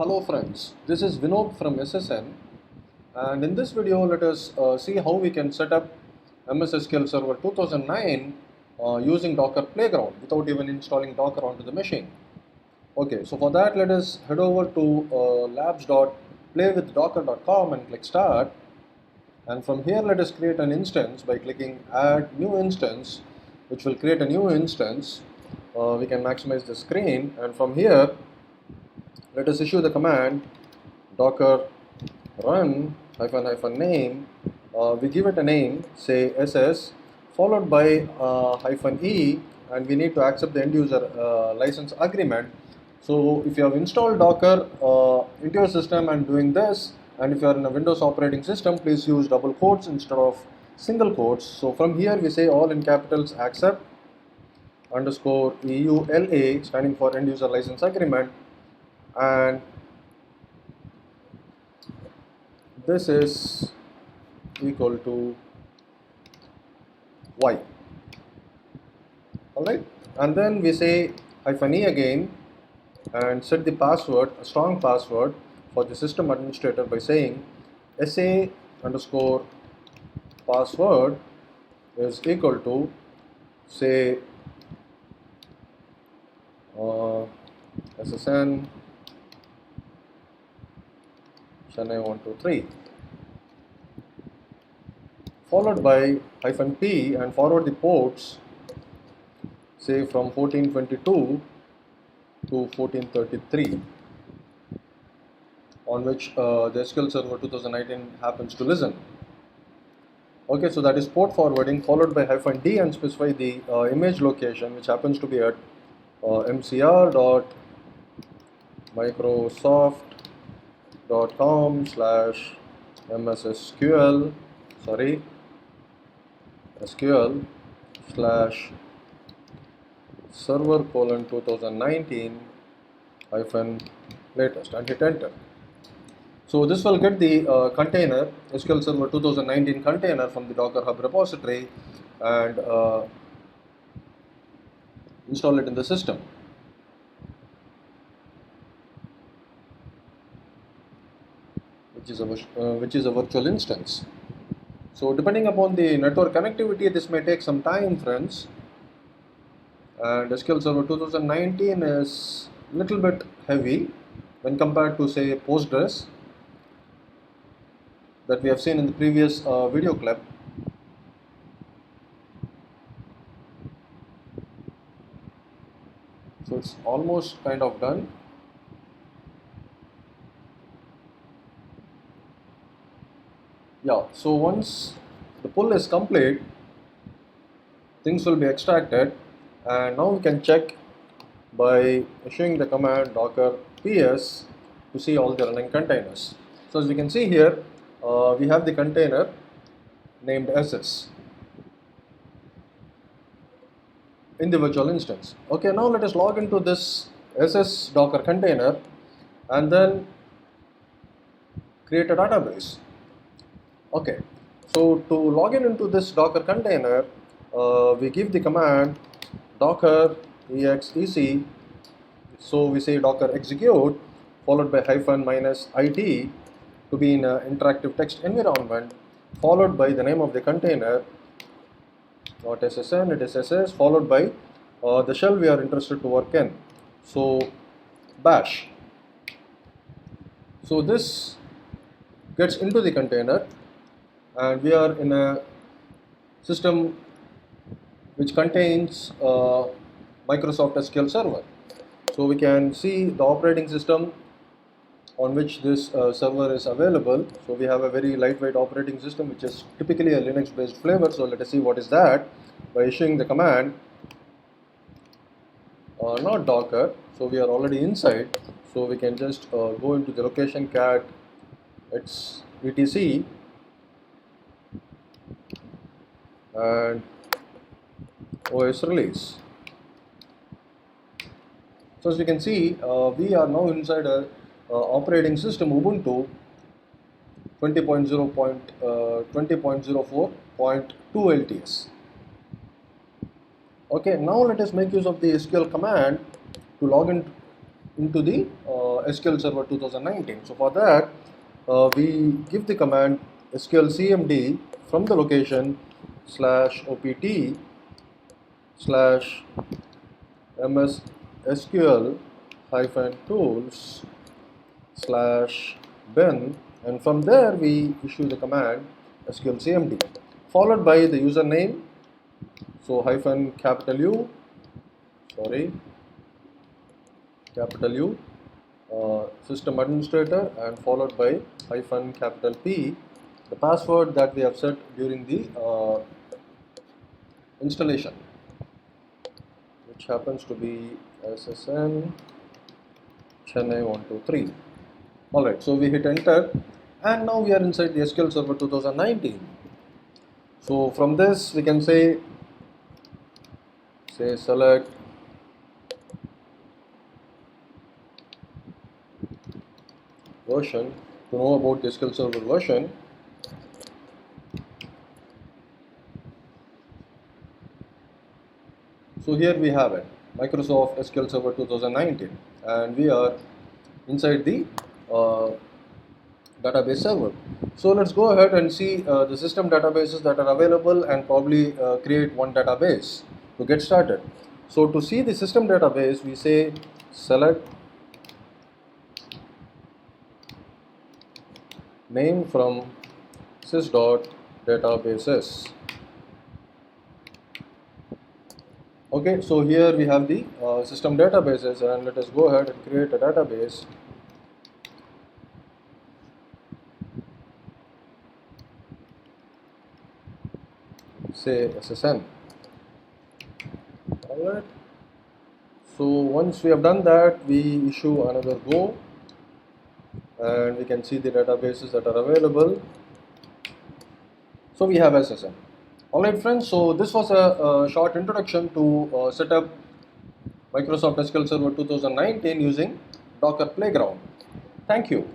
Hello friends, this is Vinod from SSN, and in this video let us see how we can set up MS SQL Server 2009 using Docker Playground without even installing Docker onto the machine. Okay, so for that let us head over to labs.playwithdocker.com and click start, and from here let us create an instance by clicking add new instance, which will create a new instance. We can maximize the screen, and from here let us issue the command docker run --name. We give it a name, say SS, followed by -e, and we need to accept the end user license agreement. So if you have installed Docker into your system and doing this, and if you are in a Windows operating system, please use double quotes instead of single quotes. So from here we say all in capitals accept _EULA, standing for end user license agreement, and this is equal to Y. Alright, and then we say -e again and set the password, a strong password for the system administrator, by saying SA_password is equal to, say, SSN Chennai 123, followed by -p, and forward the ports, say from 1422 to 1433, on which the SQL Server 2019 happens to listen. Okay, so that is port forwarding, followed by -d, and specify the image location, which happens to be at mcr.com/SQL/server:2019-latest, and hit enter. So this will get the container, SQL Server 2019 container, from the Docker Hub repository and install it in the system, which is a virtual instance. So depending upon the network connectivity, this may take some time, friends. And SQL Server 2019 is a little bit heavy when compared to, say, Postgres that we have seen in the previous video clip. So it's almost kind of done. Yeah, so once the pull is complete, things will be extracted, and now we can check by issuing the command docker ps to see all the running containers. So as we can see here, we have the container named SS in the virtual instance. Okay, now let us log into this SS Docker container and then create a database. Okay, so to log into this Docker container, we give the command docker exec. So we say docker execute followed by -it to be in an interactive text environment, followed by the name of the container, not SSN, it is SS, followed by the shell we are interested to work in, so bash. So this gets into the container, and we are in a system which contains Microsoft SQL Server. So we can see the operating system on which this server is available. So we have a very lightweight operating system, which is typically a Linux based flavor. So let us see what is that by issuing the command not docker. So we are already inside, so we can just go into the location cat etc and OS release. So as you can see, we are now inside a operating system Ubuntu 20.04.2 LTS. Okay, now let us make use of the SQL command to log in into the SQL Server 2019. So for that, we give the command SQL CMD from the location /opt /ms SQL -tools /bin, and from there we issue the command SQL CMD followed by the username, so capital U, system administrator, and followed by capital P, the password that we have set during the installation, which happens to be SSN Chennai 123. Alright, so we hit enter, and now we are inside the SQL Server 2019. So from this we can say select version to know about the SQL Server version. So here we have it, Microsoft SQL Server 2019, and we are inside the database server. So let's go ahead and see the system databases that are available and probably create one database to get started. So to see the system database, we say select name from sys.databases. Okay, so here we have the system databases, and let us go ahead and create a database. Say SSN. Alright. So once we have done that, we issue another go, and we can see the databases that are available. So we have SSN. Alright friends, so this was a short introduction to set up Microsoft SQL Server 2019 using Docker Playground. Thank you.